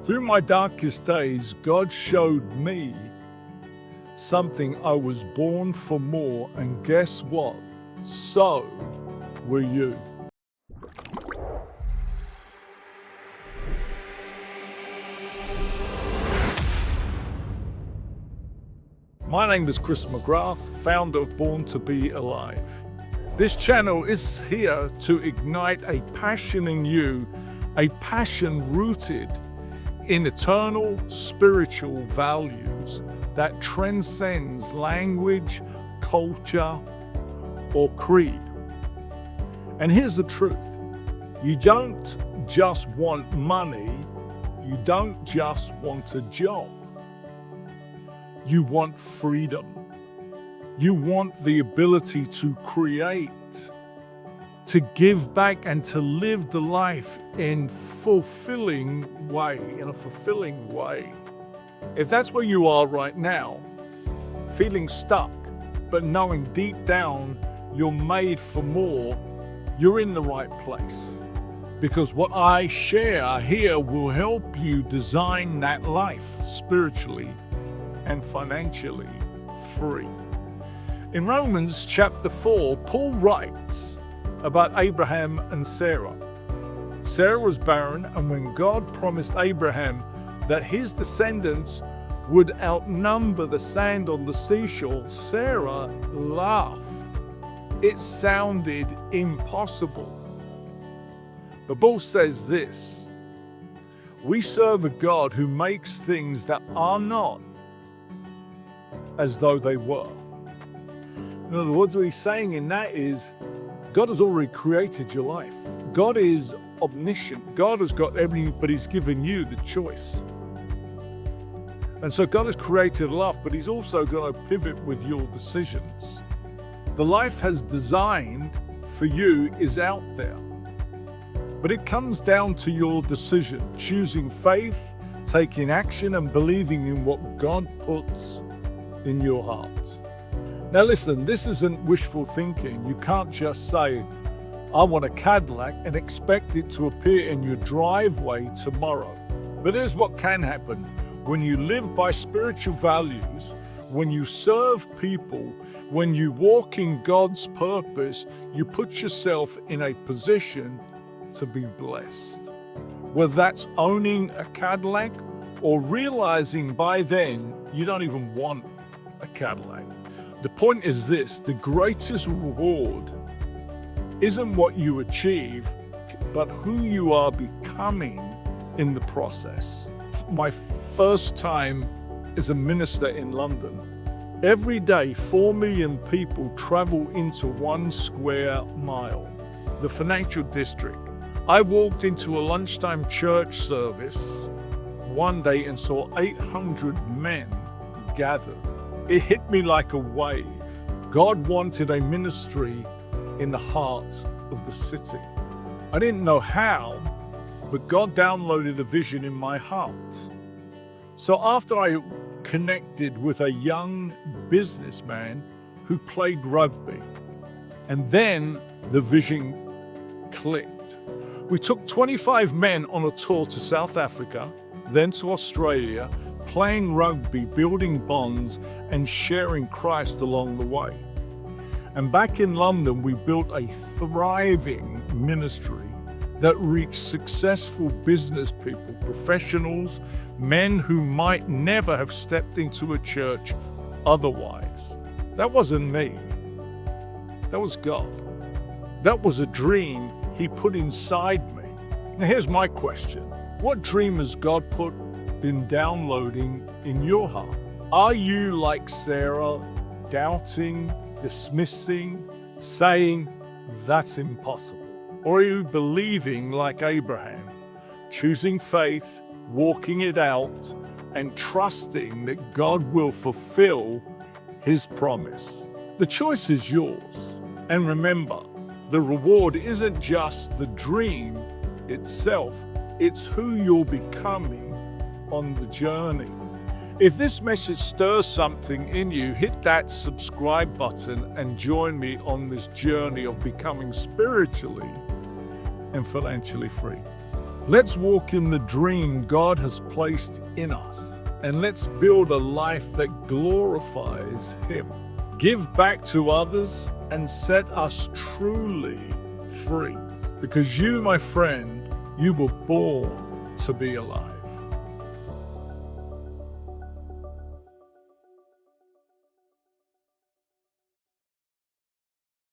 Through my darkest days, God showed me something. I was born for more, and guess what? So were you. My name is Chris McGrath, founder of Born to Be Alive. This channel is here to ignite a passion in you, a passion rooted in eternal spiritual values that transcends language, culture, or creed. And here's the truth. You don't just want money. You don't just want a job. You want freedom. You want the ability to create, to give back, and to live the life in a fulfilling way. If that's where you are right now, feeling stuck, but knowing deep down you're made for more, you're in the right place. Because what I share here will help you design that life spiritually and financially free. In Romans chapter 4, Paul writes about Abraham and Sarah. Sarah was barren, and when God promised Abraham that his descendants would outnumber the sand on the seashore, Sarah laughed. It sounded impossible. But Paul says this: we serve a God who makes things that are not as though they were. In other words, what he's saying in that is, God has already created your life. God is omniscient. God has got everything, but he's given you the choice. And so God has created life, but he's also going to pivot with your decisions. The life has designed for you is out there. But it comes down to your decision, choosing faith, taking action, and believing in what God puts in your heart. Now listen, this isn't wishful thinking. You can't just say, I want a Cadillac, and expect it to appear in your driveway tomorrow. But here's what can happen. When you live by spiritual values, when you serve people, when you walk in God's purpose, you put yourself in a position to be blessed. Whether that's owning a Cadillac or realizing by then you don't even want a Cadillac. The point is this: the greatest reward isn't what you achieve, but who you are becoming in the process. My first time as a minister in London, every day 4 million people travel into 1 square mile, the financial district. I walked into a lunchtime church service one day and saw 800 men gathered. It hit me like a wave. God wanted a ministry in the heart of the city. I didn't know how, but God downloaded a vision in my heart. So after I connected with a young businessman who played rugby, and then the vision clicked. We took 25 men on a tour to South Africa, then to Australia, playing rugby, building bonds, and sharing Christ along the way. And back in London, we built a thriving ministry that reached successful business people, professionals, men who might never have stepped into a church otherwise. That wasn't me. That was God. That was a dream he put inside me. Now here's my question. What dream has God been downloading in your heart? Are you like Sarah, doubting, dismissing, saying, that's impossible? Or are you believing like Abraham, choosing faith, walking it out, and trusting that God will fulfill his promise? The choice is yours. And remember, the reward isn't just the dream itself, it's who you're becoming on the journey. If this message stirs something in you, hit that subscribe button and join me on this journey of becoming spiritually and financially free. Let's walk in the dream God has placed in us, and let's build a life that glorifies Him. Give back to others and set us truly free. Because you, my friend, you were born to be alive.